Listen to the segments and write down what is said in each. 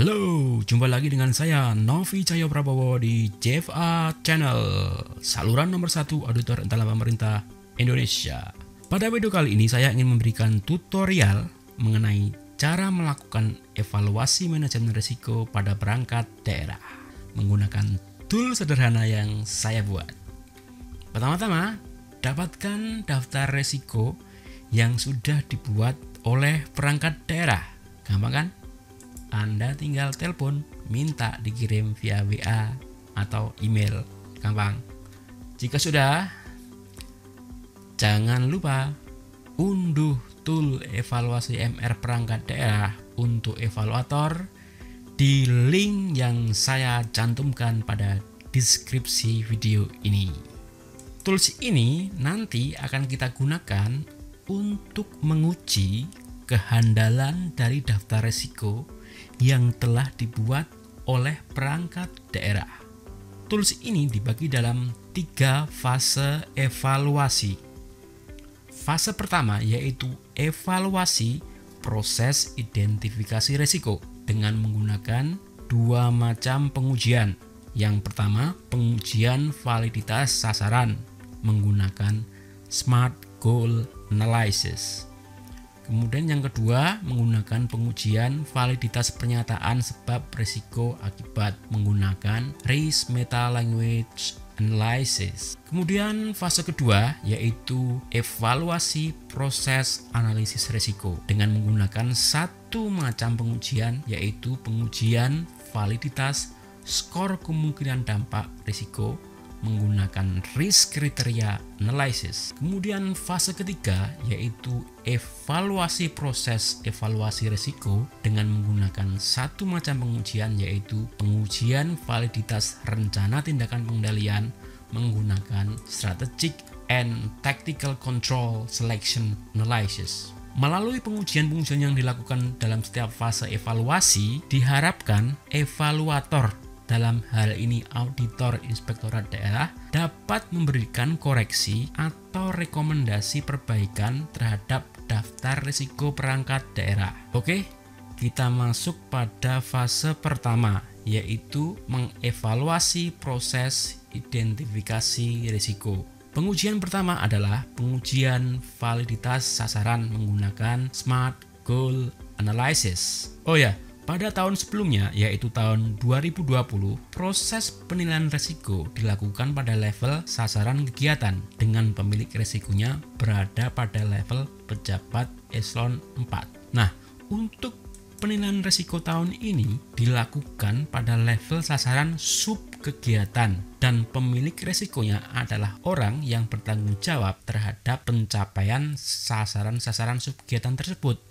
Halo, jumpa lagi dengan saya Novi Cahyo Prabowo di JFA Channel, saluran nomor 1 auditor entahlah pemerintah Indonesia. Pada video kali ini saya ingin memberikan tutorial mengenai cara melakukan evaluasi manajemen risiko pada perangkat daerah menggunakan tool sederhana yang saya buat. Pertama-tama, dapatkan daftar risiko yang sudah dibuat oleh perangkat daerah. Gampang kan? Anda tinggal telepon, minta dikirim via WA atau email. Gampang. Jika sudah, jangan lupa unduh tool evaluasi MR perangkat daerah untuk evaluator di link yang saya cantumkan pada deskripsi video ini. Tools ini nanti akan kita gunakan untuk menguji kehandalan dari daftar risiko yang telah dibuat oleh perangkat daerah. Tools ini dibagi dalam 3 fase evaluasi. Fase pertama yaitu evaluasi proses identifikasi risiko dengan menggunakan 2 macam pengujian. Yang pertama, pengujian validitas sasaran menggunakan SMART Goal Analysis. Kemudian yang kedua, menggunakan pengujian validitas pernyataan sebab risiko akibat menggunakan Risk Meta Language Analysis. Kemudian fase kedua yaitu evaluasi proses analisis risiko dengan menggunakan 1 macam pengujian yaitu pengujian validitas skor kemungkinan dampak risiko menggunakan risk criteria analysis. Kemudian fase ketiga yaitu evaluasi proses evaluasi risiko dengan menggunakan 1 macam pengujian yaitu pengujian validitas rencana tindakan pengendalian menggunakan strategic and tactical control selection analysis. Melalui pengujian-pengujian yang dilakukan dalam setiap fase evaluasi, diharapkan evaluator dalam hal ini auditor inspektorat daerah dapat memberikan koreksi atau rekomendasi perbaikan terhadap daftar risiko perangkat daerah. Oke, kita masuk pada fase pertama yaitu mengevaluasi proses identifikasi risiko. Pengujian pertama adalah pengujian validitas sasaran menggunakan SMART Goal Analysis. Oh ya, pada tahun sebelumnya, yaitu tahun 2020, proses penilaian risiko dilakukan pada level sasaran kegiatan dengan pemilik risikonya berada pada level pejabat eselon 4. Nah, untuk penilaian risiko tahun ini dilakukan pada level sasaran sub kegiatan dan pemilik risikonya adalah orang yang bertanggung jawab terhadap pencapaian sasaran-sasaran sub kegiatan tersebut.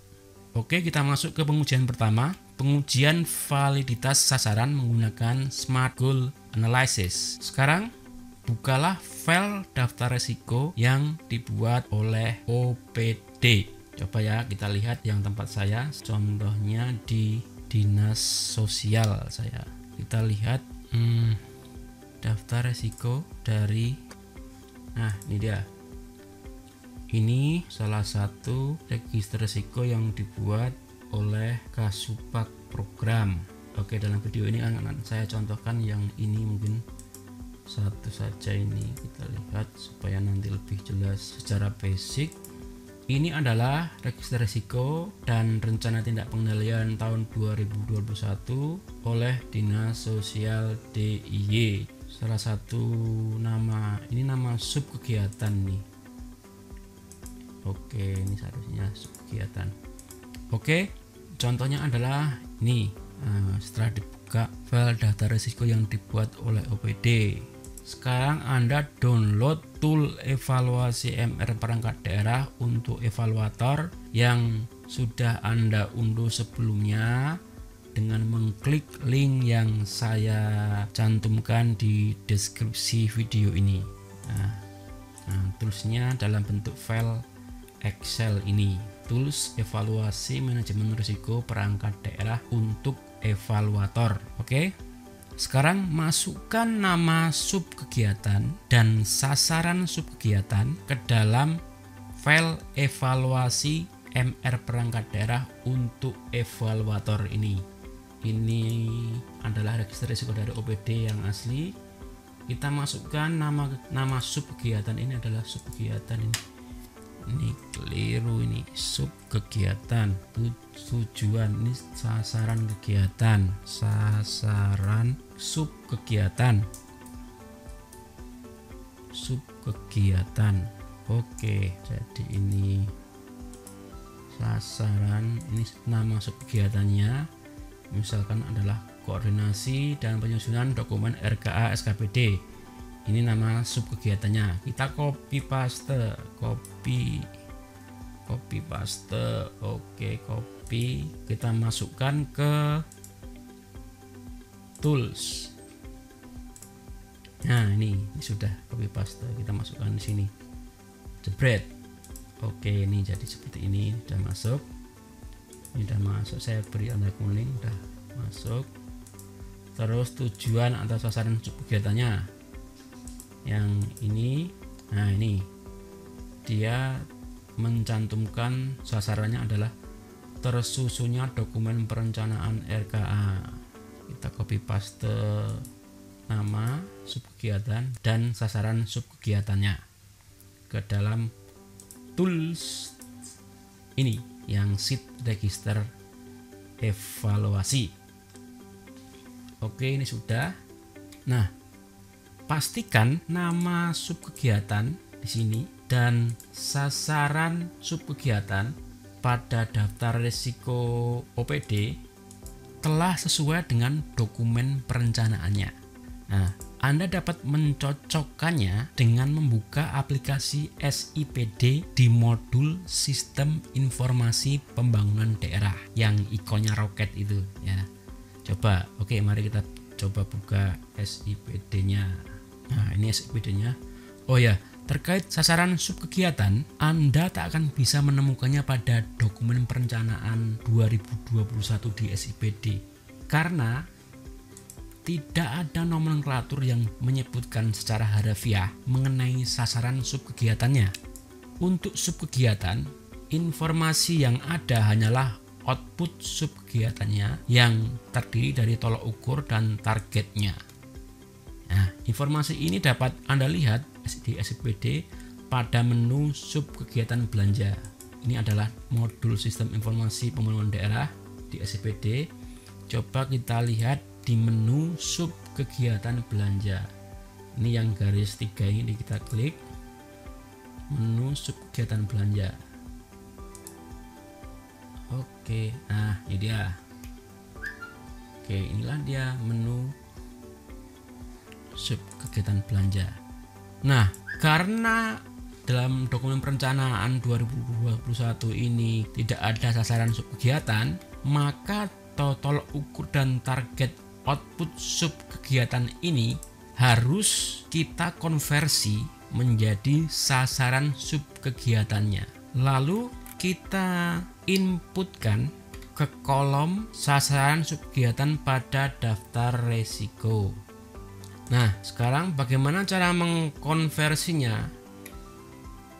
Oke, kita masuk ke pengujian pertama. Pengujian validitas sasaran menggunakan SMART Goal Analysis. Sekarang bukalah file daftar risiko yang dibuat oleh OPD. Coba ya kita lihat yang tempat saya, contohnya di dinas sosial saya. Kita lihat daftar risiko dari, nah ini dia. Ini salah satu register risiko yang dibuat oleh Kasupak program. Oke, dalam video ini akan saya contohkan yang ini, mungkin satu saja ini kita lihat supaya nanti lebih jelas secara basic. Ini adalah register risiko dan rencana tindak pengendalian tahun 2021 oleh Dinas Sosial DIY. Salah satu nama, ini nama sub kegiatan nih. Oke, ini seharusnya sub kegiatan. Oke, contohnya adalah ini. Setelah dibuka file daftar risiko yang dibuat oleh OPD, sekarang Anda download tool evaluasi MR perangkat daerah untuk evaluator yang sudah Anda unduh sebelumnya dengan mengklik link yang saya cantumkan di deskripsi video ini. Nah, toolsnya dalam bentuk file Excel ini, tools evaluasi manajemen risiko perangkat daerah untuk evaluator. Oke, sekarang masukkan nama sub kegiatan dan sasaran sub kegiatan ke dalam file evaluasi MR perangkat daerah untuk evaluator ini. Ini adalah register risiko dari OPD yang asli. Kita masukkan nama sub kegiatan, ini adalah sub kegiatan ini keliru, ini sub kegiatan. Tujuan ini sasaran kegiatan, sasaran sub kegiatan, sub kegiatan. Oke, jadi ini sasaran, ini nama sub kegiatannya misalkan adalah koordinasi dan penyusunan dokumen RKA SKPD. Ini nama sub kegiatannya. Kita copy paste. Oke, copy. Kita masukkan ke tools. Nah, ini sudah copy paste. Kita masukkan di sini. Jebret. Oke, ini jadi seperti ini. Sudah masuk. Ini sudah masuk. Saya beri tanda kuning. Sudah masuk. Terus tujuan atau sasaran sub kegiatannya yang ini. Nah, ini dia mencantumkan sasarannya adalah tersusunnya dokumen perencanaan RKA. Kita copy paste nama sub kegiatan dan sasaran sub kegiatannya ke dalam tools ini yang sheet register evaluasi. Oke, ini sudah. Nah, pastikan nama sub kegiatan di sini dan sasaran sub kegiatan pada daftar risiko OPD telah sesuai dengan dokumen perencanaannya. Nah, Anda dapat mencocokkannya dengan membuka aplikasi SIPD di modul Sistem Informasi Pembangunan Daerah yang ikonnya roket itu ya. Coba, oke, mari kita coba buka SIPD-nya. Nah, ini SIPD-nya. Oh ya, terkait sasaran sub kegiatan, Anda tak akan bisa menemukannya pada dokumen perencanaan 2021 di SIPD karena tidak ada nomenklatur yang menyebutkan secara harfiah mengenai sasaran sub kegiatannya. Untuk sub kegiatan, informasi yang ada hanyalah output sub kegiatannya yang terdiri dari tolok ukur dan targetnya. Nah, informasi ini dapat Anda lihat di SIPD pada menu sub kegiatan belanja. Ini adalah modul Sistem Informasi Pembangunan Daerah di SIPD. Coba kita lihat di menu sub kegiatan belanja. Ini yang garis 3 ini kita klik. Menu sub kegiatan belanja. Oke, nah ini dia. Oke, inilah dia menu sub kegiatan belanja. Nah, karena dalam dokumen perencanaan 2021 ini tidak ada sasaran sub kegiatan, maka tolok ukur dan target output sub kegiatan ini harus kita konversi menjadi sasaran sub kegiatannya. Lalu kita inputkan ke kolom sasaran sub kegiatan pada daftar resiko. Nah, sekarang bagaimana cara mengkonversinya?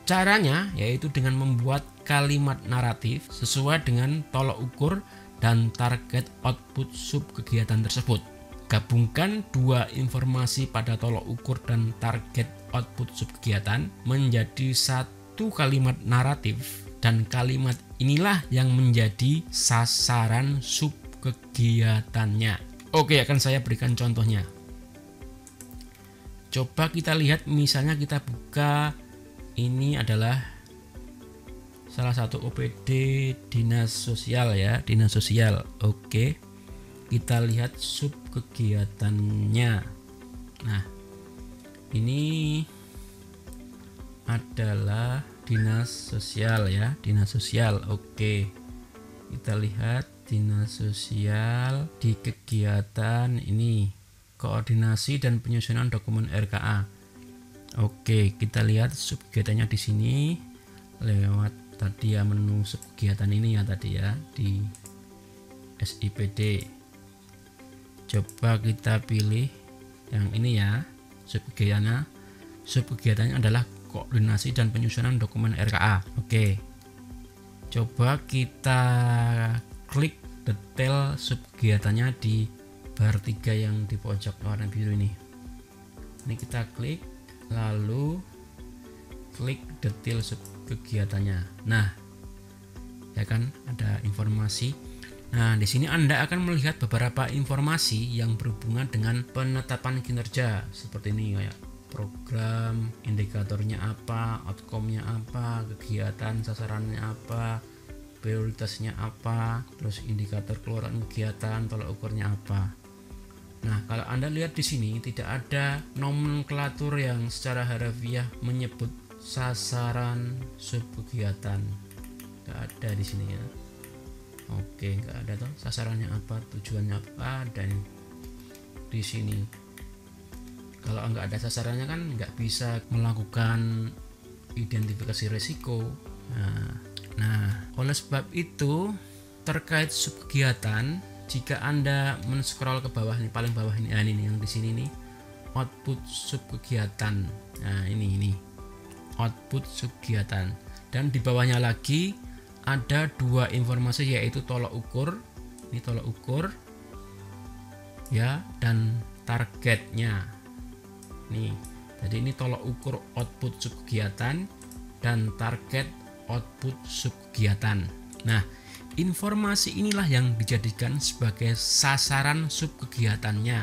Caranya yaitu dengan membuat kalimat naratif sesuai dengan tolok ukur dan target output sub kegiatan tersebut. Gabungkan dua informasi pada tolok ukur dan target output sub kegiatan menjadi satu kalimat naratif, dan kalimat inilah yang menjadi sasaran sub kegiatannya. Oke, akan saya berikan contohnya. Coba kita lihat, misalnya kita buka, ini adalah salah satu OPD dinas sosial ya, dinas sosial. Oke, kita lihat sub kegiatannya. Nah, ini adalah dinas sosial ya, dinas sosial. Oke, kita lihat dinas sosial di kegiatan ini, koordinasi dan penyusunan dokumen RKA. Oke, kita lihat sub kegiatannya di sini lewat tadi ya, menu sub kegiatan ini ya tadi ya di SIPD. Coba kita pilih yang ini ya, sub kegiatannya. Sub kegiatannya adalah koordinasi dan penyusunan dokumen RKA. Oke, coba kita klik detail subkegiatannya di bar 3 yang di pojok warna biru ini. Ini kita klik, lalu klik detail subkegiatannya. Nah, ya kan ada informasi. Nah, di sini Anda akan melihat beberapa informasi yang berhubungan dengan penetapan kinerja seperti ini, kayak program, indikatornya apa, outcome-nya apa, kegiatan sasarannya apa, prioritasnya apa, terus indikator keluaran kegiatan, tolak ukurnya apa. Nah, kalau Anda lihat di sini tidak ada nomenklatur yang secara harafiah menyebut sasaran subkegiatan. Nggak ada di sini ya. Oke, nggak ada tuh sasarannya apa, tujuannya apa, dan di sini kalau nggak ada sasarannya kan nggak bisa melakukan identifikasi risiko. Nah, oleh sebab itu terkait subkegiatan, jika Anda men-scroll ke bawah nih, paling bawah ini, ini yang di sini nih, output subkegiatan. Nah, ini output subkegiatan, dan di bawahnya lagi ada dua informasi, yaitu tolak ukur, ini tolak ukur ya, dan targetnya nih. Jadi ini tolak ukur output subkegiatan dan target output subkegiatan. Nah, informasi inilah yang dijadikan sebagai sasaran subkegiatannya,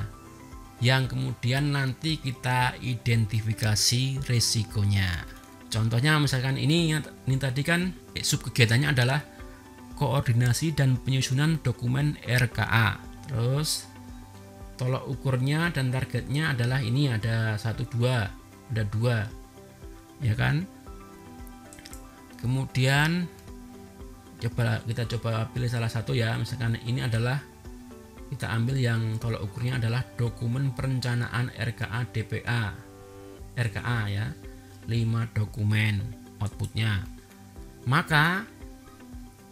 yang kemudian nanti kita identifikasi risikonya. Contohnya misalkan ini tadi kan subkegiatannya adalah koordinasi dan penyusunan dokumen RKA. Terus tolak ukurnya dan targetnya adalah ini, ada 1, 2, ada 2, ya kan. Kemudian kita coba pilih salah satu ya, misalkan ini adalah, kita ambil yang tolak ukurnya adalah dokumen perencanaan RKA DPA, RKA ya, 5 dokumen outputnya. Maka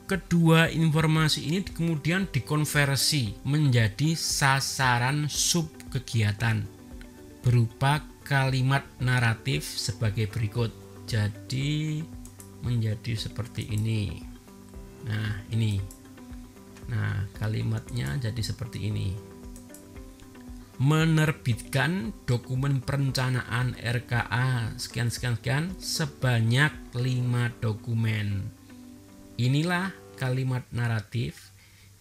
kedua informasi ini kemudian dikonversi menjadi sasaran subkegiatan berupa kalimat naratif sebagai berikut. Jadi menjadi seperti ini. Nah, ini. Nah, kalimatnya jadi seperti ini. Menerbitkan dokumen perencanaan RKA sekian sebanyak 5 dokumen. Inilah kalimat naratif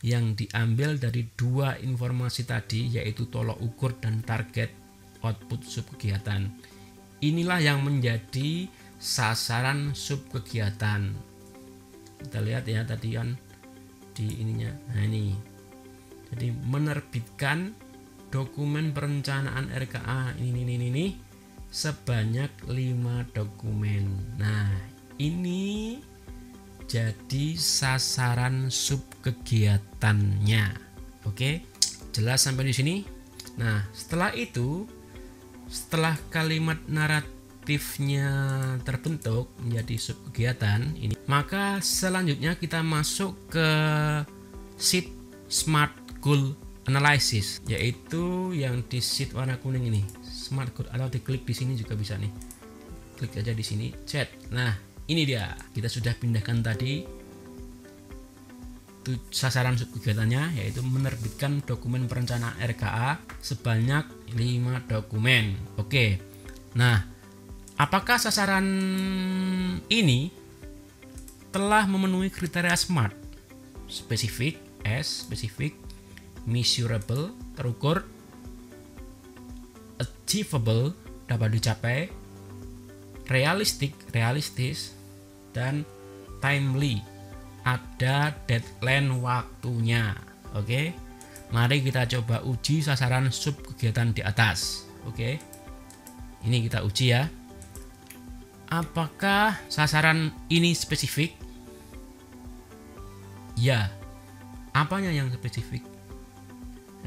yang diambil dari dua informasi tadi, yaitu tolak ukur dan target output subkegiatan. Inilah yang menjadi sasaran subkegiatan. Kita lihat ya tadi kan di ininya. Nah, ini. Jadi menerbitkan dokumen perencanaan RKA ini sebanyak 5 dokumen. Nah, ini jadi sasaran subkegiatannya. Oke, jelas sampai di sini. Nah, setelah itu, setelah kalimat naratifnya terbentuk menjadi subkegiatan ini, maka selanjutnya kita masuk ke sheet Smart Goal Analysis, yaitu yang di sheet warna kuning ini, Smart Goal, atau diklik di sini juga bisa nih. Klik aja di sini, chat. Nah, ini dia. Kita sudah pindahkan tadi sasaran subkegiatannya, yaitu menerbitkan dokumen perencanaan RKA sebanyak 5 dokumen. Oke. Nah, apakah sasaran ini telah memenuhi kriteria SMART? Spesifik, S, spesifik, measurable, terukur, achievable, dapat dicapai, realistic, realistis, dan timely, ada deadline waktunya. Oke, mari kita coba uji sasaran subkegiatan di atas. Oke, ini kita uji ya. Apakah sasaran ini spesifik? Ya. Apanya yang spesifik?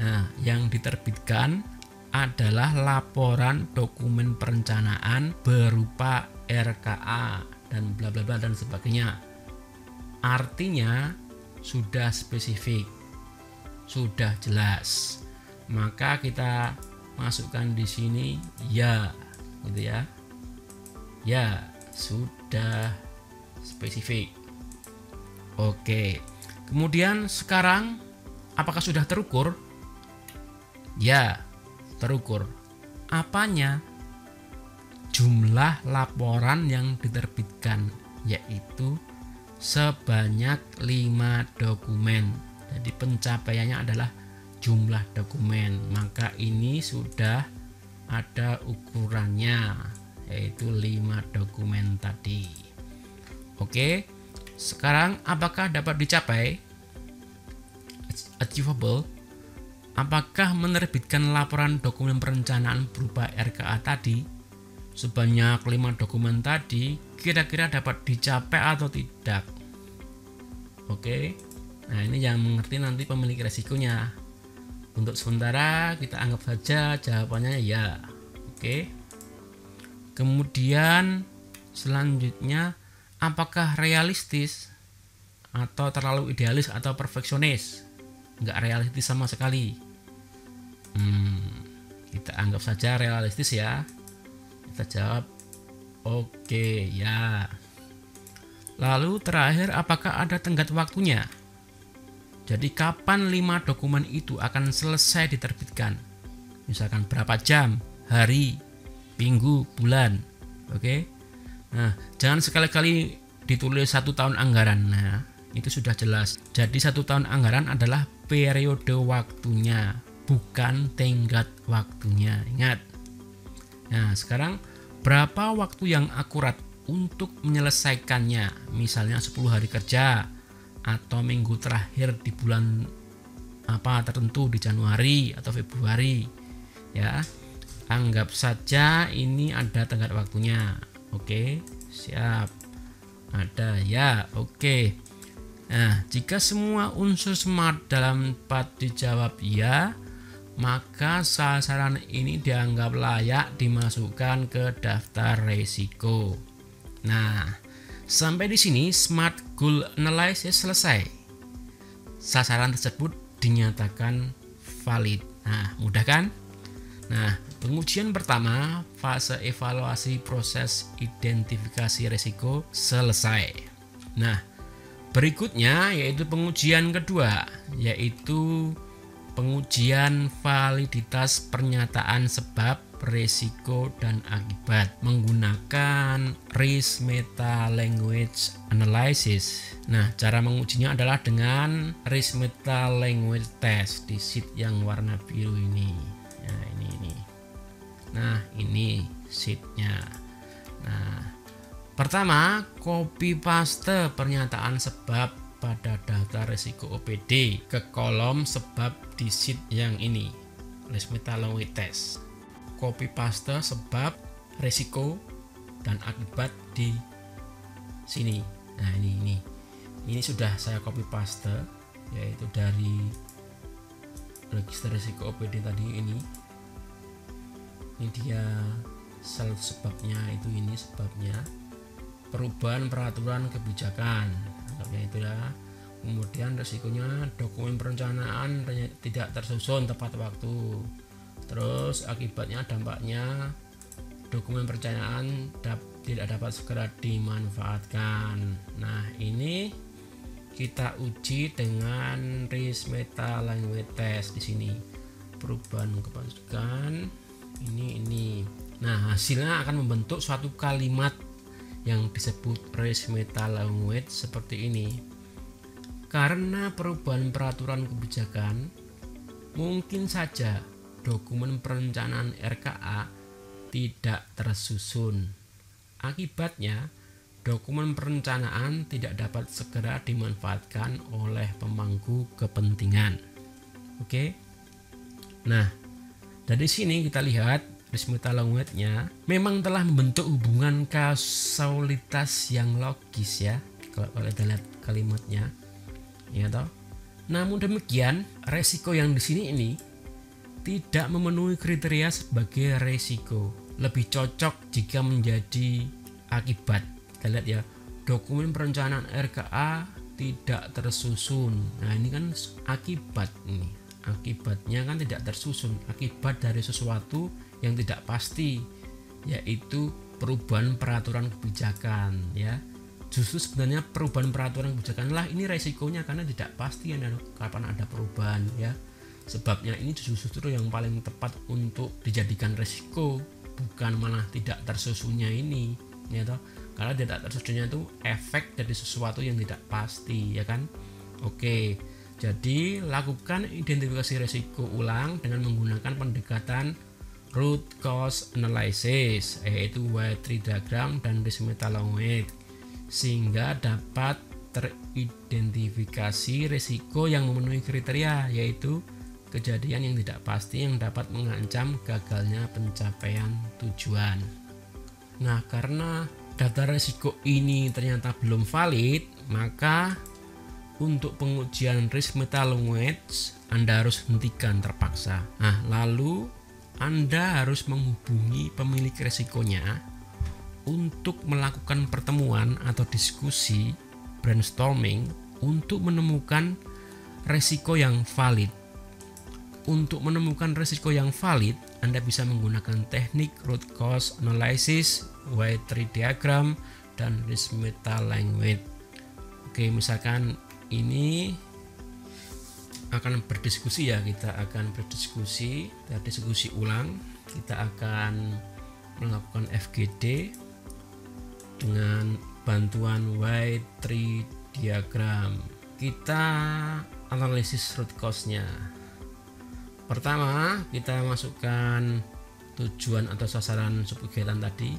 Nah, yang diterbitkan adalah laporan dokumen perencanaan berupa RKA dan bla bla bla dan sebagainya. Artinya sudah spesifik, sudah jelas. Maka kita masukkan di sini ya, gitu ya. Ya, sudah spesifik. Oke. Kemudian sekarang Apakah sudah terukur? Ya, terukur. Apanya? Jumlah laporan yang diterbitkan, yaitu sebanyak 5 dokumen. Jadi pencapaiannya adalah jumlah dokumen. Maka ini sudah ada ukurannya, yaitu 5 dokumen tadi. Oke. Sekarang apakah dapat dicapai? Achievable. Apakah menerbitkan laporan dokumen perencanaan berupa RKA tadi sebanyak 5 dokumen tadi kira-kira dapat dicapai atau tidak? Oke. Nah, ini yang mengerti nanti pemilik resikonya. Untuk sementara kita anggap saja jawabannya ya. Oke. Kemudian selanjutnya, apakah realistis atau terlalu idealis atau perfeksionis? Enggak realistis sama sekali. Kita anggap saja realistis ya. Kita jawab oke ya. Lalu terakhir, apakah ada tenggat waktunya? Jadi kapan 5 dokumen itu akan selesai diterbitkan? Misalkan berapa jam, hari, minggu, bulan. Oke. Nah, jangan sekali-kali ditulis 1 tahun anggaran. Nah, itu sudah jelas. Jadi 1 tahun anggaran adalah periode waktunya, bukan tenggat waktunya. Ingat. Nah, sekarang berapa waktu yang akurat untuk menyelesaikannya? Misalnya 10 hari kerja atau minggu terakhir di bulan tertentu, di Januari atau Februari ya. Anggap saja ini ada tenggat waktunya. Oke, siap. Ada ya. Oke. Nah, jika semua unsur SMART dalam 4 dijawab ya, maka sasaran ini dianggap layak dimasukkan ke daftar resiko. Nah, sampai di sini SMART Goal Analysis selesai. Sasaran tersebut dinyatakan valid. Nah, mudah kan? Nah, pengujian pertama, fase evaluasi proses identifikasi risiko selesai. Nah, berikutnya yaitu pengujian kedua, yaitu pengujian validitas pernyataan sebab, risiko, dan akibat menggunakan risk meta language analysis. Nah, cara mengujinya adalah dengan risk meta language test di sheet yang warna biru ini. Nah, ini. Nah, ini sheetnya. Nah, pertama, copy paste pernyataan sebab pada daftar risiko OPD ke kolom sebab di sheet yang ini, risk meta language test. Copy paste sebab, risiko, dan akibat di sini. Nah, ini sudah saya copy paste, yaitu dari register risiko OPD tadi ini. Ini dia sel sebabnya, itu ini sebabnya. Perubahan peraturan kebijakan, sebabnya itu ya. Kemudian risikonya, dokumen perencanaan tidak tersusun tepat waktu. Terus akibatnya, dampaknya, dokumen perencanaan tidak dapat segera dimanfaatkan. Nah, ini kita uji dengan risk meta language test di sini. Perubahan kebijakan ini. Nah, hasilnya akan membentuk suatu kalimat yang disebut risk meta language seperti ini. Karena perubahan peraturan kebijakan, mungkin saja dokumen perencanaan RKA tidak tersusun. Akibatnya, dokumen perencanaan tidak dapat segera dimanfaatkan oleh pemangku kepentingan. Oke. Nah, dari sini kita lihat risk meta language-nya memang telah membentuk hubungan kausalitas yang logis ya. Kalau kita lihat kalimatnya, ya toh. Namun demikian, resiko yang di sini ini tidak memenuhi kriteria sebagai resiko. Lebih cocok jika menjadi akibat. Kita lihat ya, dokumen perencanaan RKA tidak tersusun. Nah, ini kan akibat ini. Akibatnya kan tidak tersusun, akibat dari sesuatu yang tidak pasti, yaitu perubahan peraturan kebijakan ya. Justru sebenarnya perubahan peraturan kebijakan lah ini resikonya, karena tidak pasti kapan ada perubahan ya. Sebabnya ini justru yang paling tepat untuk dijadikan resiko, bukan malah tidak tersusunnya ini ya toh. Karena tidak tersusunnya itu efek dari sesuatu yang tidak pasti ya kan. Oke, jadi lakukan identifikasi resiko ulang dengan menggunakan pendekatan root cause analysis, yaitu Y3 diagram dan risk metalongoid, sehingga dapat teridentifikasi resiko yang memenuhi kriteria, yaitu kejadian yang tidak pasti yang dapat mengancam gagalnya pencapaian tujuan. Nah, karena data resiko ini ternyata belum valid, maka untuk pengujian risk metalongoids Anda harus hentikan terpaksa. Nah, lalu Anda harus menghubungi pemilik resikonya untuk melakukan pertemuan atau diskusi brainstorming untuk menemukan resiko yang valid. Untuk menemukan resiko yang valid, Anda bisa menggunakan teknik root cause analysis, Y3 diagram, dan risk metalongoid. Oke, misalkan ini akan berdiskusi ya, kita akan berdiskusi, diskusi ulang, kita akan melakukan FGD dengan bantuan Y3 diagram. Kita analisis root cause-nya. Pertama, kita masukkan tujuan atau sasaran subkegiatan tadi,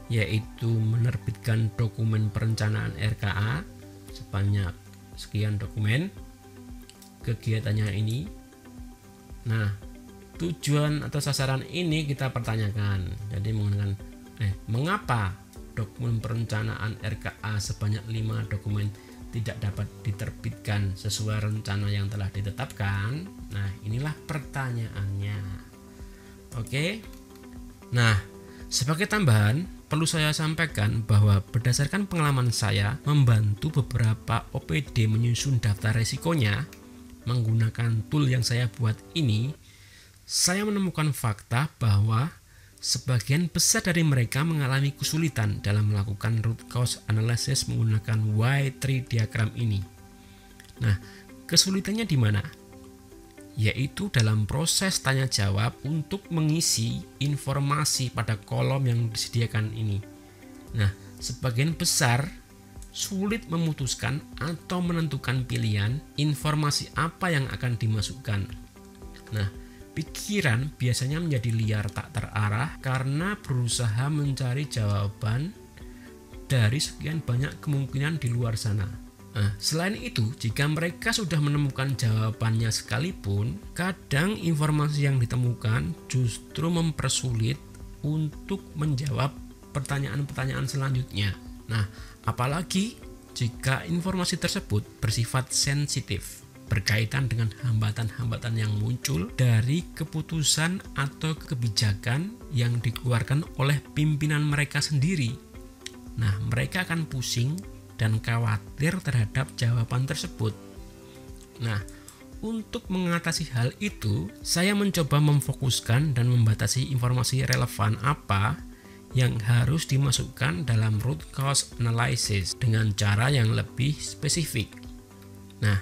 yaitu menerbitkan dokumen perencanaan RKA sebanyak sekian dokumen kegiatannya ini. Nah, tujuan atau sasaran ini kita pertanyakan. Jadi menggunakan mengapa dokumen perencanaan RKA sebanyak 5 dokumen tidak dapat diterbitkan sesuai rencana yang telah ditetapkan. Nah, inilah pertanyaannya. Oke. Nah, sebagai tambahan perlu saya sampaikan bahwa berdasarkan pengalaman saya membantu beberapa OPD menyusun daftar resikonya menggunakan tool yang saya buat ini, saya menemukan fakta bahwa sebagian besar dari mereka mengalami kesulitan dalam melakukan root cause analysis menggunakan Y3 diagram ini. Nah, kesulitannya di mana? Yaitu dalam proses tanya jawab untuk mengisi informasi pada kolom yang disediakan ini. Nah, sebagian besar sulit memutuskan atau menentukan pilihan informasi apa yang akan dimasukkan. Nah, pikiran biasanya menjadi liar tak terarah karena berusaha mencari jawaban dari sekian banyak kemungkinan di luar sana. Nah, selain itu, jika mereka sudah menemukan jawabannya sekalipun, kadang informasi yang ditemukan justru mempersulit untuk menjawab pertanyaan-pertanyaan selanjutnya. Nah, apalagi jika informasi tersebut bersifat sensitif, berkaitan dengan hambatan-hambatan yang muncul dari keputusan atau kebijakan yang dikeluarkan oleh pimpinan mereka sendiri. Nah, mereka akan pusing dan khawatir terhadap jawaban tersebut. Nah, untuk mengatasi hal itu, saya mencoba memfokuskan dan membatasi informasi relevan apa yang harus dimasukkan dalam root cause analysis dengan cara yang lebih spesifik. Nah,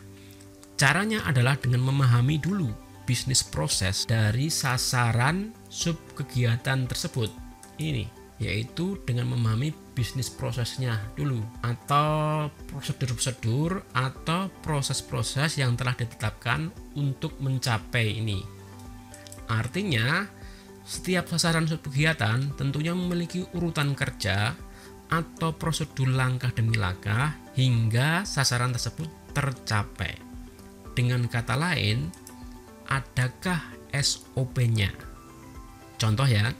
caranya adalah dengan memahami dulu bisnis proses dari sasaran subkegiatan tersebut. Ini yaitu dengan memahami bisnis prosesnya dulu, atau prosedur-prosedur atau proses-proses yang telah ditetapkan untuk mencapai ini. Artinya, setiap sasaran subkegiatan tentunya memiliki urutan kerja atau prosedur langkah demi langkah hingga sasaran tersebut tercapai. Dengan kata lain, adakah SOP-nya? Contoh ya,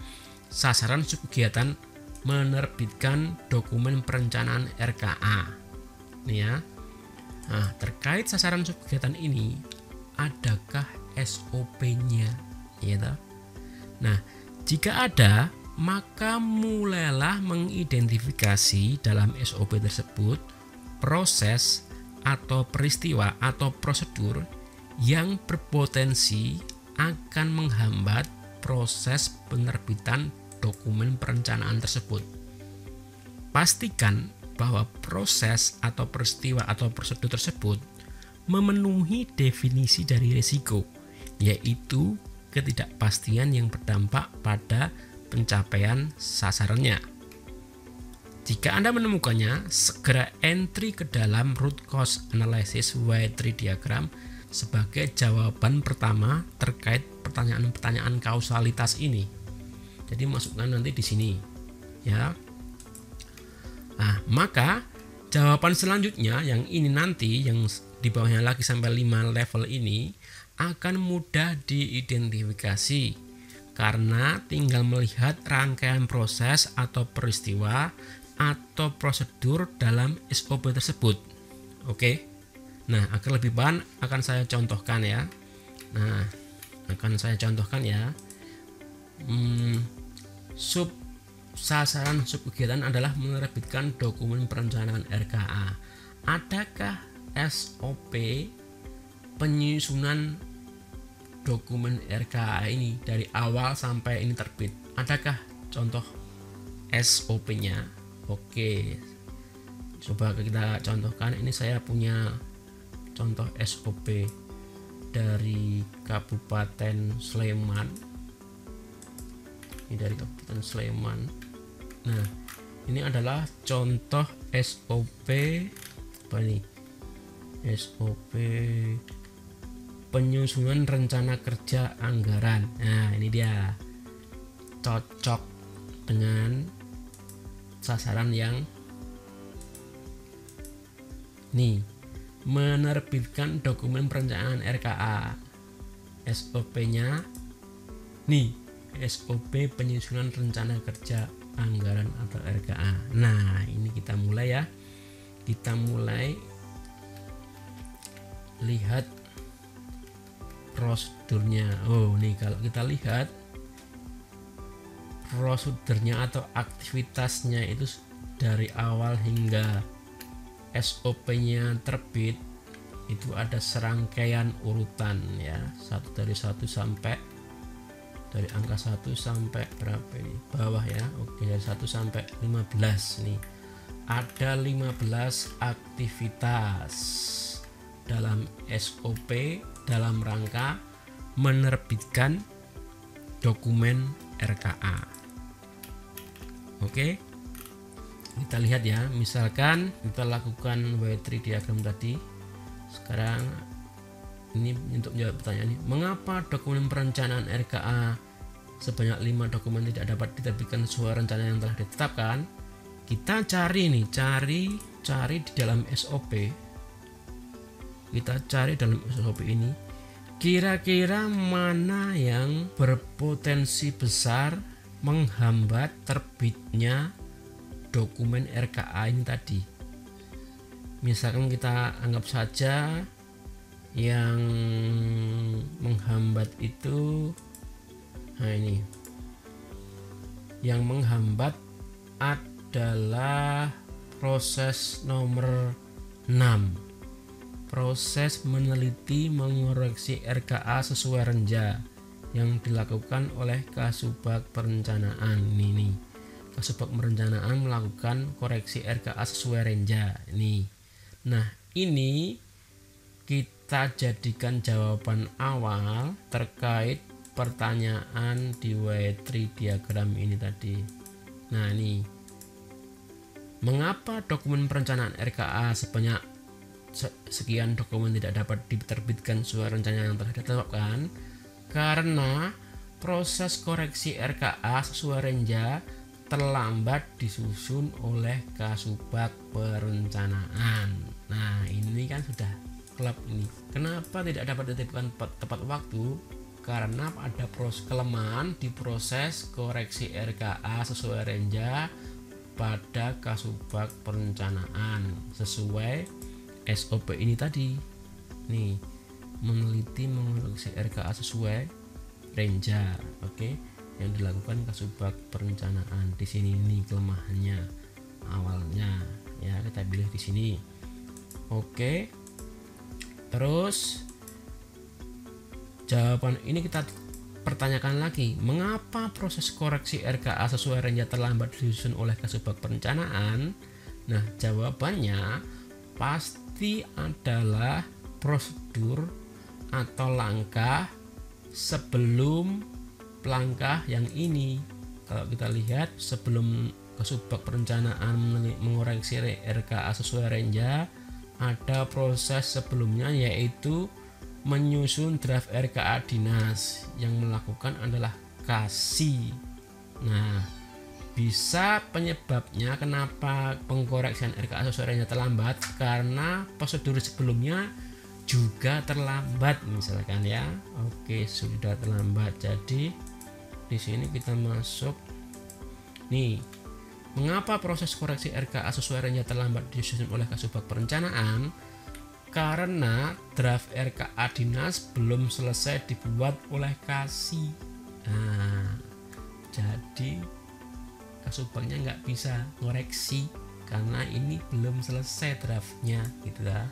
sasaran subkegiatan menerbitkan dokumen perencanaan RKA. Nih ya. Nah, terkait sasaran subkegiatan ini, adakah SOP-nya? Ya, nah, jika ada, maka mulailah mengidentifikasi dalam SOP tersebut proses atau peristiwa atau prosedur yang berpotensi akan menghambat proses penerbitan dokumen perencanaan tersebut. Pastikan bahwa proses atau peristiwa atau prosedur tersebut memenuhi definisi dari risiko, yaitu ketidakpastian yang berdampak pada pencapaian sasarannya. Jika Anda menemukannya, segera entry ke dalam root cause analysis Y3 diagram sebagai jawaban pertama terkait pertanyaan-pertanyaan kausalitas ini. Jadi masukkan nanti di sini, ya. Nah, maka jawaban selanjutnya yang ini nanti, yang di bawahnya lagi sampai 5 level ini akan mudah diidentifikasi karena tinggal melihat rangkaian proses atau peristiwa atau prosedur dalam SOP tersebut. Oke. Nah, agar lebih bahan akan saya contohkan ya. Nah, akan saya contohkan ya. Sasaran sub kegiatan adalah menerbitkan dokumen perencanaan RKA. Adakah SOP penyusunan dokumen RKA ini dari awal sampai ini terbit? Adakah contoh SOP-nya? Oke, coba kita contohkan. Ini saya punya contoh SOP dari Kabupaten Sleman. Ini dari Kabupaten Sleman. Nah, ini adalah contoh SOP apa ini? SOP penyusunan rencana kerja anggaran. Nah, ini dia, cocok dengan sasaran yang nih, menerbitkan dokumen perencanaan RKA. SOP-nya nih, SOP penyusunan rencana kerja anggaran atau RKA. Nah, ini kita mulai ya. Kita mulai lihat prosedurnya. Oh, nih kalau kita lihat prosedurnya atau aktivitasnya itu dari awal hingga SOP-nya terbit itu ada serangkaian urutan ya, dari angka 1 sampai berapa ini bawah ya. Oke, dari 1 sampai 15 nih. Ada 15 aktivitas dalam SOP dalam rangka menerbitkan dokumen RKA. Oke, kita lihat ya. Misalkan kita lakukan Y3 diagram tadi. Sekarang ini untuk menjawab pertanyaan ini, mengapa dokumen perencanaan RKA sebanyak 5 dokumen tidak dapat diterbitkan sesuai rencana yang telah ditetapkan? Kita cari nih, cari di dalam SOP. Kita cari dalam SOP ini, kira-kira mana yang berpotensi besar menghambat terbitnya dokumen RKA ini tadi. Misalkan kita anggap saja yang menghambat itu, nah ini yang menghambat adalah proses nomor 6, proses meneliti mengoreksi RKA sesuai renja yang dilakukan oleh Kasubag Perencanaan. Ini Kasubag Perencanaan melakukan koreksi RKA sesuai renja ini. Nah, ini kita jadikan jawaban awal terkait pertanyaan di Y3 diagram ini tadi. Nah, ini mengapa dokumen perencanaan RKA sebanyak sekian dokumen tidak dapat diterbitkan sesuai rencana yang telah ditetapkan? Karena proses koreksi RKA sesuai renja terlambat disusun oleh Kasubag Perencanaan. Nah, ini kan sudah klub ini. Kenapa tidak dapat diterbitkan tepat waktu? Karena ada kelemahan di proses koreksi RKA sesuai renja pada Kasubag Perencanaan sesuai SOP ini tadi. Nih, meneliti mengoreksi RKA sesuai renja, oke, yang dilakukan Kasubag Perencanaan. Di sini nih kelemahannya awalnya ya, kita pilih di sini. Oke, terus jawaban ini kita pertanyakan lagi, mengapa proses koreksi RKA sesuai renja terlambat disusun oleh Kasubag Perencanaan? Nah, jawabannya pasti adalah prosedur atau langkah sebelum langkah yang ini. Kalau kita lihat, sebelum Kasubag perencanaan mengoreksi RKA sesuai Renja, ada proses sebelumnya, yaitu menyusun draft RKA dinas. Yang melakukan adalah Kasih. Nah, bisa penyebabnya kenapa pengkoreksian RKA sesuai Renja terlambat, karena prosedur sebelumnya juga terlambat misalkan ya. Oke, sudah terlambat. Jadi di sini kita masuk nih, mengapa proses koreksi RKA sesuai Renja terlambat disusun oleh Kasubag perencanaan? Karena draft RKA dinas belum selesai dibuat oleh Kasih. Nah, jadi Kasubagnya nggak bisa ngoreksi karena ini belum selesai draftnya gitu ya.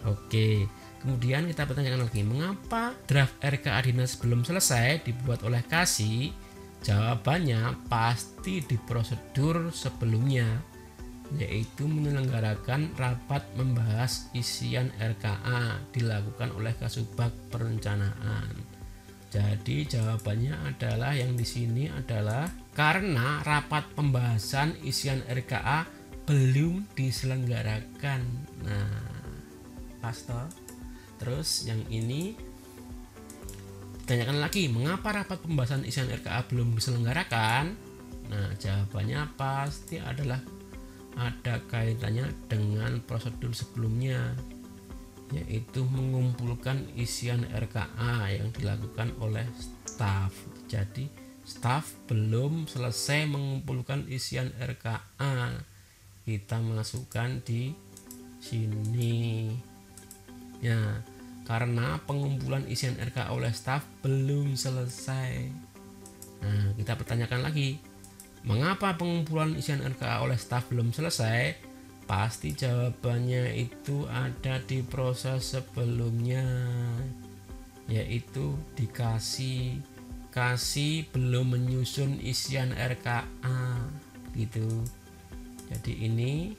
Oke, kemudian kita pertanyakan lagi, mengapa draft RKA dinas belum selesai dibuat oleh Kasih? Jawabannya pasti di prosedur sebelumnya, yaitu menyelenggarakan rapat membahas isian RKA dilakukan oleh Kasubag perencanaan. Jadi jawabannya adalah yang di sini adalah karena rapat pembahasan isian RKA belum diselenggarakan. Nah, pastor. Terus yang ini ditanyakan lagi, mengapa rapat pembahasan isian RKA belum diselenggarakan? Nah, jawabannya pasti adalah ada kaitannya dengan prosedur sebelumnya, yaitu mengumpulkan isian RKA yang dilakukan oleh staf. Jadi staf belum selesai mengumpulkan isian RKA, kita masukkan di sini ya, karena pengumpulan isian RKA oleh staf belum selesai. Nah, kita pertanyakan lagi, mengapa pengumpulan isian RKA oleh staf belum selesai? Pasti jawabannya itu ada di proses sebelumnya, yaitu dikasih. Kasih belum menyusun isian RKA gitu. Jadi ini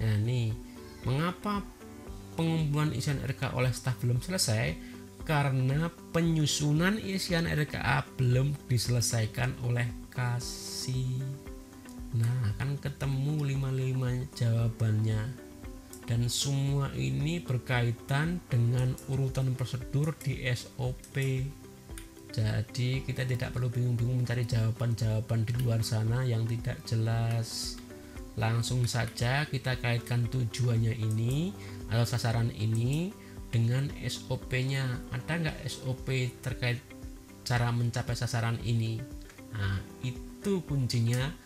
nah nih, mengapa pengumpulan isian RKA oleh staf belum selesai? Karena penyusunan isian RKA belum diselesaikan oleh Kasih. Nah, kan ketemu 5 jawabannya, dan semua ini berkaitan dengan urutan prosedur di SOP. Jadi kita tidak perlu bingung-bingung mencari jawaban-jawaban di luar sana yang tidak jelas. Langsung saja kita kaitkan tujuannya ini atau sasaran ini dengan SOP-nya. Ada nggak SOP terkait cara mencapai sasaran ini? Nah, itu kuncinya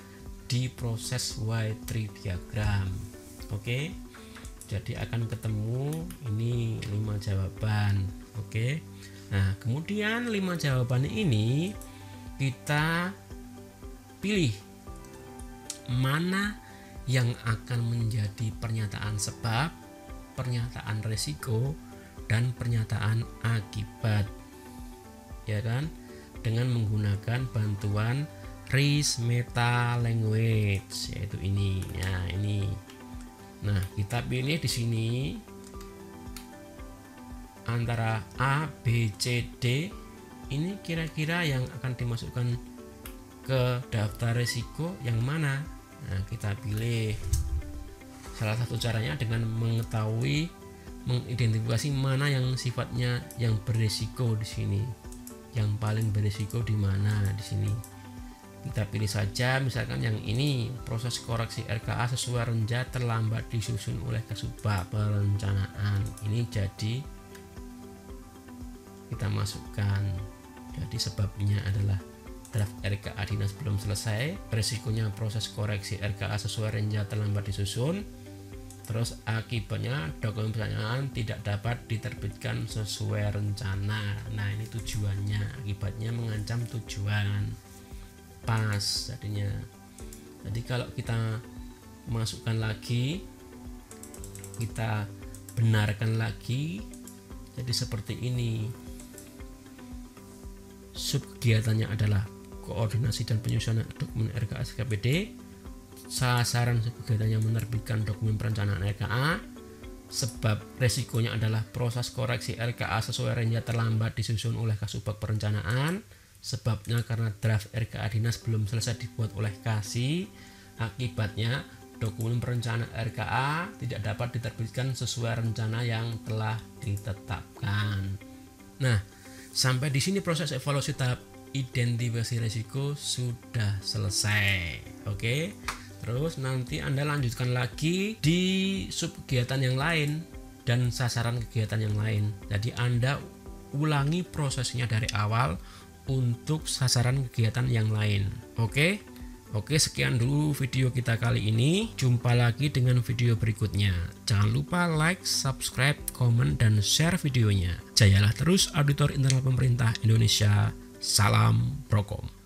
di proses Y3 diagram. Oke, jadi akan ketemu ini 5 jawaban. Oke, nah kemudian 5 jawaban ini kita pilih mana yang akan menjadi pernyataan sebab, pernyataan resiko, dan pernyataan akibat, ya kan, dengan menggunakan bantuan RIS Meta Language, yaitu ini ya, ini. Nah, kita pilih di sini antara A, B, C, D. Ini kira-kira yang akan dimasukkan ke daftar resiko yang mana? Nah, kita pilih. Salah satu caranya dengan mengidentifikasi mana yang sifatnya yang beresiko di sini. Yang paling beresiko di mana di sini. Kita pilih saja misalkan yang ini, proses koreksi RKA sesuai Renja terlambat disusun oleh Kasubag perencanaan. Ini jadi kita masukkan. Jadi sebabnya adalah draft RKA dinas belum selesai, resikonya proses koreksi RKA sesuai Renja terlambat disusun, terus akibatnya dokumen perencanaan tidak dapat diterbitkan sesuai rencana. Nah, ini tujuannya, akibatnya mengancam tujuan. Pas jadinya. Jadi kalau kita masukkan lagi, kita benarkan lagi, jadi seperti ini. Subkegiatannya adalah koordinasi dan penyusunan dokumen RKA SKPD, sasaran kegiatan yang menerbitkan dokumen perencanaan RKA. Sebab resikonya adalah proses koreksi RKA sesuai renjang terlambat disusun oleh Kasubag Perencanaan. Sebabnya karena draft RKA dinas belum selesai dibuat oleh KASI. Akibatnya dokumen perencanaan RKA tidak dapat diterbitkan sesuai rencana yang telah ditetapkan. Nah, sampai di sini proses evaluasi tahap identifikasi risiko sudah selesai. Oke. Terus nanti Anda lanjutkan lagi di sub kegiatan yang lain dan sasaran kegiatan yang lain. Jadi Anda ulangi prosesnya dari awal untuk sasaran kegiatan yang lain. Oke, sekian dulu video kita kali ini. Jumpa lagi dengan video berikutnya. Jangan lupa like, subscribe, komen, dan share videonya. Jayalah terus auditor internal pemerintah Indonesia. Salam Prokom.